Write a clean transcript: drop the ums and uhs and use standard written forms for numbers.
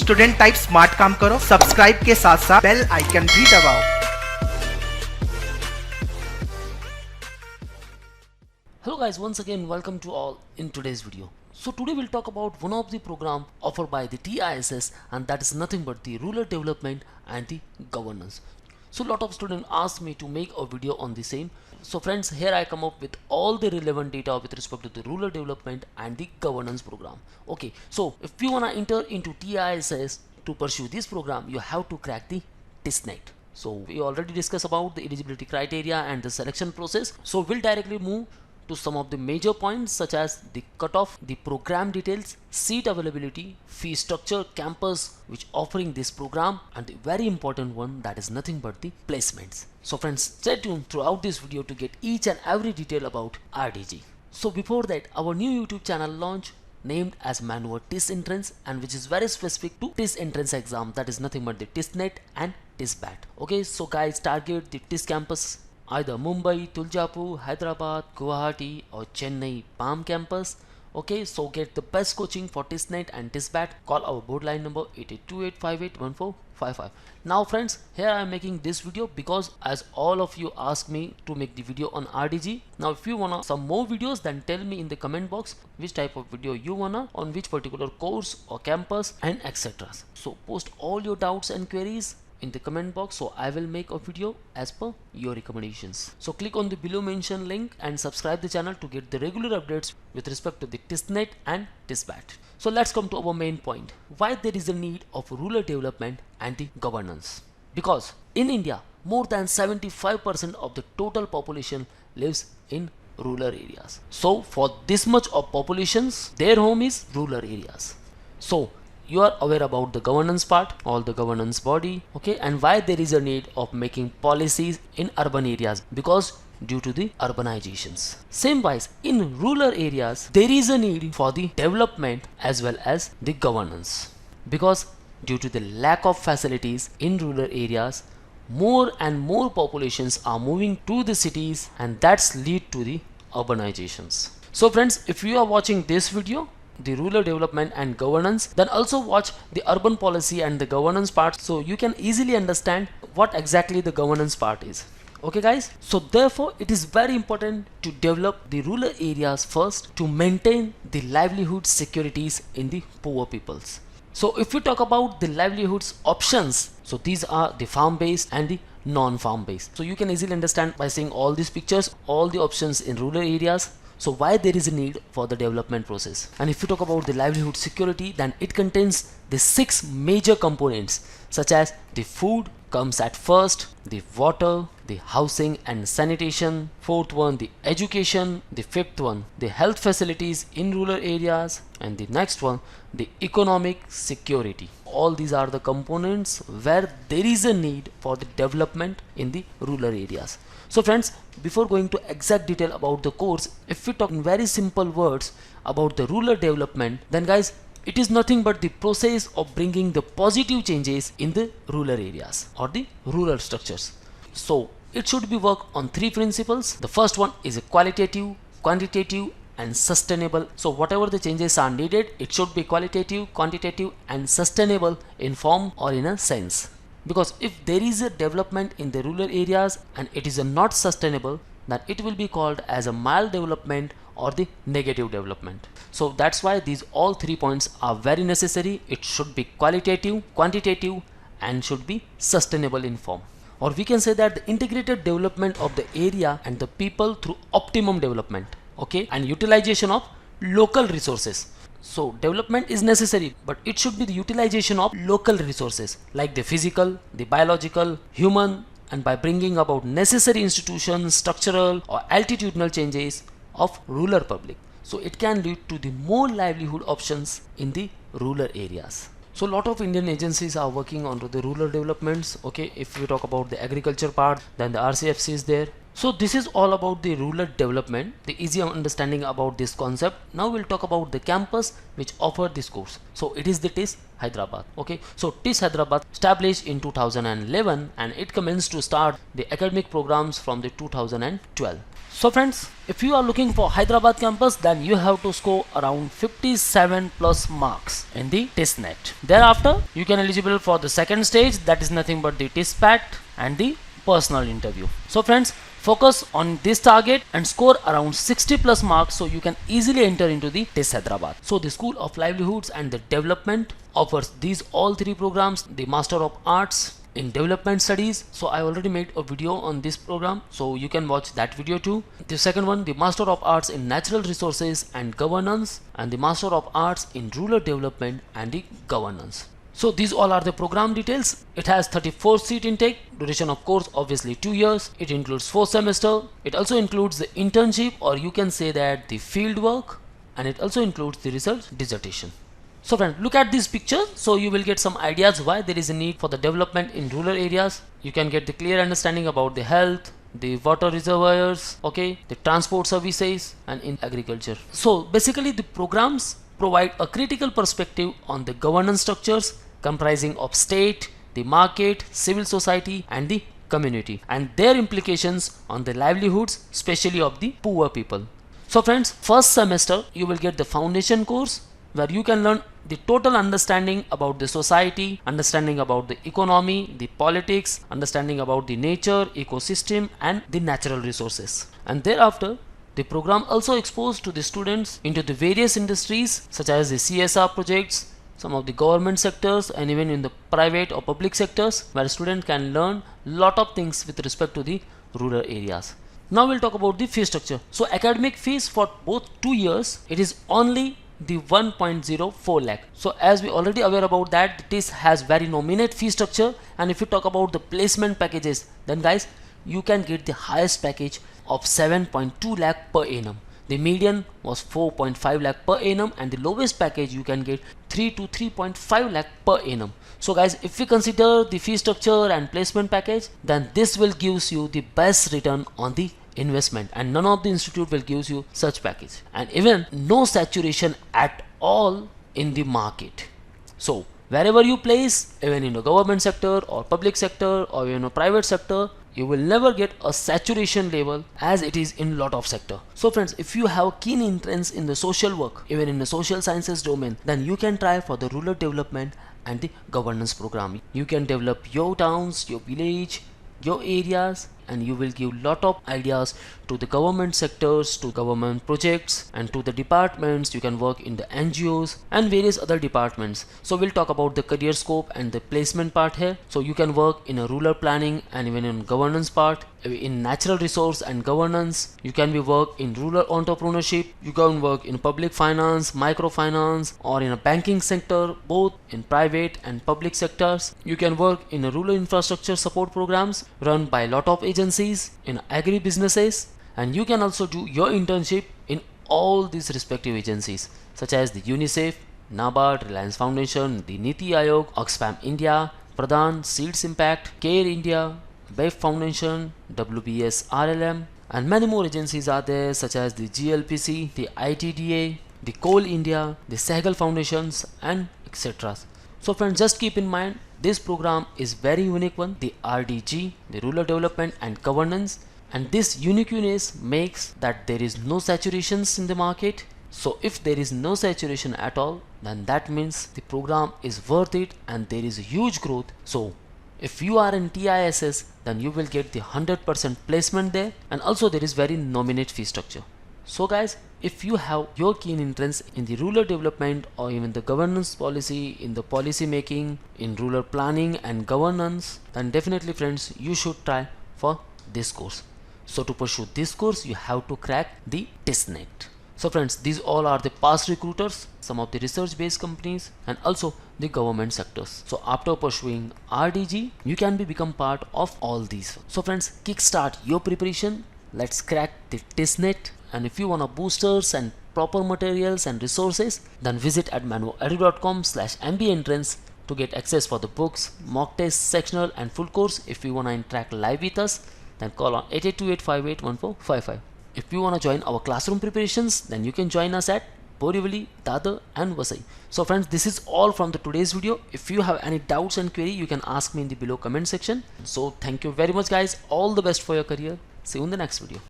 Student type smart काम करो, subscribe के साथ साथ बेल आइकन भी दबाओ। Hello guys, once again welcome to all in today's video. So today we'll talk about one of the program offered by the TISS, and that is nothing but the rural development and the governance. So a lot of students asked me to make a video on the same. So friends, here I come up with all the relevant data with respect to the rural development and the governance program. Okay, so if you wanna enter into TISS to pursue this program, you have to crack the Testnet. So we already discussed about the eligibility criteria and the selection process. So we'll directly move to some of the major points such as the cutoff, the program details, seat availability, fee structure, campus which offering this program, and the very important one, that is nothing but the placements. So friends, stay tuned throughout this video to get each and every detail about RDG. So before that, our new YouTube channel launch named as Manoeuvre TIS Entrance, and which is very specific to TIS Entrance exam, that is nothing but the Testnet and TISbat. Okay, so guys, target the TIS campus, either Mumbai, Tuljapur, Hyderabad, Guwahati or Chennai Palm campus. Okay, so get the best coaching for Tistnet and TISbat. Call our board line number 8828581455. Now friends, here I am making this video because as all of you asked me to make the video on RDG. Now if you wanna some more videos, then tell me in the comment box which type of video you wanna, on which particular course or campus and etc. So post all your doubts and queries in the comment box, so I will make a video as per your recommendations. So click on the below mentioned link and subscribe the channel to get the regular updates with respect to the Tistnet and TISbat. So let's come to our main point, why there is a need of rural development and the governance. Because in India, more than 75% of the total population lives in rural areas. So for this much of populations, their home is rural areas. So you are aware about the governance part, all the governance body, okay, and why there is a need of making policies in urban areas, because due to the urbanizations. Same wise, in rural areas there is a need for the development as well as the governance, because due to the lack of facilities in rural areas, more and more populations are moving to the cities, and that's lead to the urbanizations. So friends, if you are watching this video, the rural development and governance, then also watch the urban policy and the governance part, so you can easily understand what exactly the governance part is. Okay guys, so therefore it is very important to develop the rural areas first to maintain the livelihood securities in the poor peoples. So if we talk about the livelihoods options, so these are the farm based and the non-farm based. So you can easily understand by seeing all these pictures, all the options in rural areas. So why there is a need for the development process. And if you talk about the livelihood security, then it contains the 6 major components, such as the food comes at first, the water, the housing and sanitation, 4th one the education, the 5th one the health facilities in rural areas, and the next one the economic security. All these are the components where there is a need for the development in the rural areas. So friends, before going to exact detail about the course, if we talk in very simple words about the rural development, then guys, it is nothing but the process of bringing the positive changes in the rural areas or the rural structures. So it should be work on 3 principles. The first one is a qualitative, quantitative and sustainable. So whatever the changes are needed, it should be qualitative, quantitative and sustainable in form or in a sense. Because if there is a development in the rural areas and it is not sustainable, then it will be called as a mild development or the negative development. So that's why these all 3 points are very necessary. It should be qualitative, quantitative and should be sustainable in form. Or we can say that the integrated development of the area and the people through optimum development, okay, and utilization of local resources. So development is necessary, but it should be the utilization of local resources like the physical, the biological, human, and by bringing about necessary institutions, structural or altitudinal changes of rural public. So it can lead to the more livelihood options in the rural areas. So a lot of Indian agencies are working on the rural developments. Okay, if we talk about the agriculture part, then the RCFC is there. So this is all about the rural development, the easy understanding about this concept. Now we'll talk about the campus which offer this course. So it is the TIS Hyderabad. Okay, so TIS Hyderabad established in 2011 and it commenced to start the academic programs from the 2012. So friends, if you are looking for Hyderabad campus, then you have to score around 57 plus marks in the Testnet. Thereafter, you can eligible for the second stage, that is nothing but the TISPAT and the personal interview. So friends, focus on this target and score around 60 plus marks so you can easily enter into the TIS Hyderabad. So the School of Livelihoods and the Development offers these all three programs: the Master of Arts in Development Studies. So I already made a video on this program, so you can watch that video too. The second one, the Master of Arts in Natural Resources and Governance, and the Master of Arts in Rural Development and the Governance. So these all are the program details. It has 34 seat intake, duration of course obviously 2 years. It includes 4 semesters. It also includes the internship, or you can say that the field work, and it also includes the research dissertation. So friends, look at this picture, so you will get some ideas why there is a need for the development in rural areas. You can get the clear understanding about the health, the water reservoirs, okay, the transport services, and in agriculture. So basically the programs provide a critical perspective on the governance structures comprising of state, the market, civil society, and the community, and their implications on the livelihoods, especially of the poor people. So friends, first semester you will get the foundation course, where you can learn the total understanding about the society, understanding about the economy, the politics, understanding about the nature, ecosystem, and the natural resources. And thereafter, the program also exposed to the students into the various industries such as the CSR projects, some of the government sectors, and even in the private or public sectors, where student can learn lot of things with respect to the rural areas. Now we'll talk about the fee structure. So academic fees for both 2 years, it is only the 1.04 lakh. So as we already aware about that, this has very nominate fee structure. And if you talk about the placement packages, then guys, you can get the highest package of 7.2 lakh per annum. The median was 4.5 lakh per annum, and the lowest package you can get 3 to 3.5 lakh per annum. So guys, if we consider the fee structure and placement package, then this will gives you the best return on the investment, and none of the institute will gives you such package, and even no saturation at all in the market. So wherever you place, even in the government sector or public sector or in a private sector, you will never get a saturation level as it is in lot of sector. So friends, if you have keen interest in the social work, even in the social sciences domain, then you can try for the rural development and the governance program. You can develop your towns, your village, your areas, and you will give lot of ideas to the government sectors, to government projects, and to the departments. You can work in the NGOs and various other departments. So we'll talk about the career scope and the placement part here. So you can work in a rural planning and even in governance part, in natural resource and governance. You can be work in rural entrepreneurship. You can work in public finance, microfinance, or in a banking sector, both in private and public sectors. You can work in a rural infrastructure support programs run by a lot of agencies, in agri businesses, and you can also do your internship in all these respective agencies such as the UNICEF, NABARD, Reliance Foundation, the Niti Aayog, Oxfam India, Pradhan, Seeds Impact, Care India, BEF Foundation, WBS RLM, and many more agencies are there such as the GLPC, the ITDA, the Coal India, the Sehgal Foundations, and etc. So friends, just keep in mind, this program is very unique one, the RDG, the Rural Development and Governance, and this uniqueness makes that there is no saturations in the market. So if there is no saturation at all, then that means the program is worth it and there is a huge growth. So if you are in TISS, then you will get the 100% placement there, and also there is very nominate fee structure. So guys, if you have your keen interest in the rural development or even the governance policy, in the policy making, in rural planning and governance, then definitely friends, you should try for this course. So to pursue this course, you have to crack the Testnet. So friends, these all are the past recruiters, some of the research based companies, and also the government sectors. So after pursuing RDG, you can become part of all these. So friends, kickstart your preparation. Let's crack the Testnet. And if you want boosters and proper materials and resources, then visit at manoeuvreedu.com/MBA-entrance to get access for the books, mock tests, sectional, and full course. If you want to interact live with us, then call on 8828581455. If you want to join our classroom preparations, then you can join us at Borivali, Dadar and Vasai. So friends, this is all from the today's video. If you have any doubts and query, you can ask me in the below comment section. So thank you very much guys. All the best for your career. See you in the next video.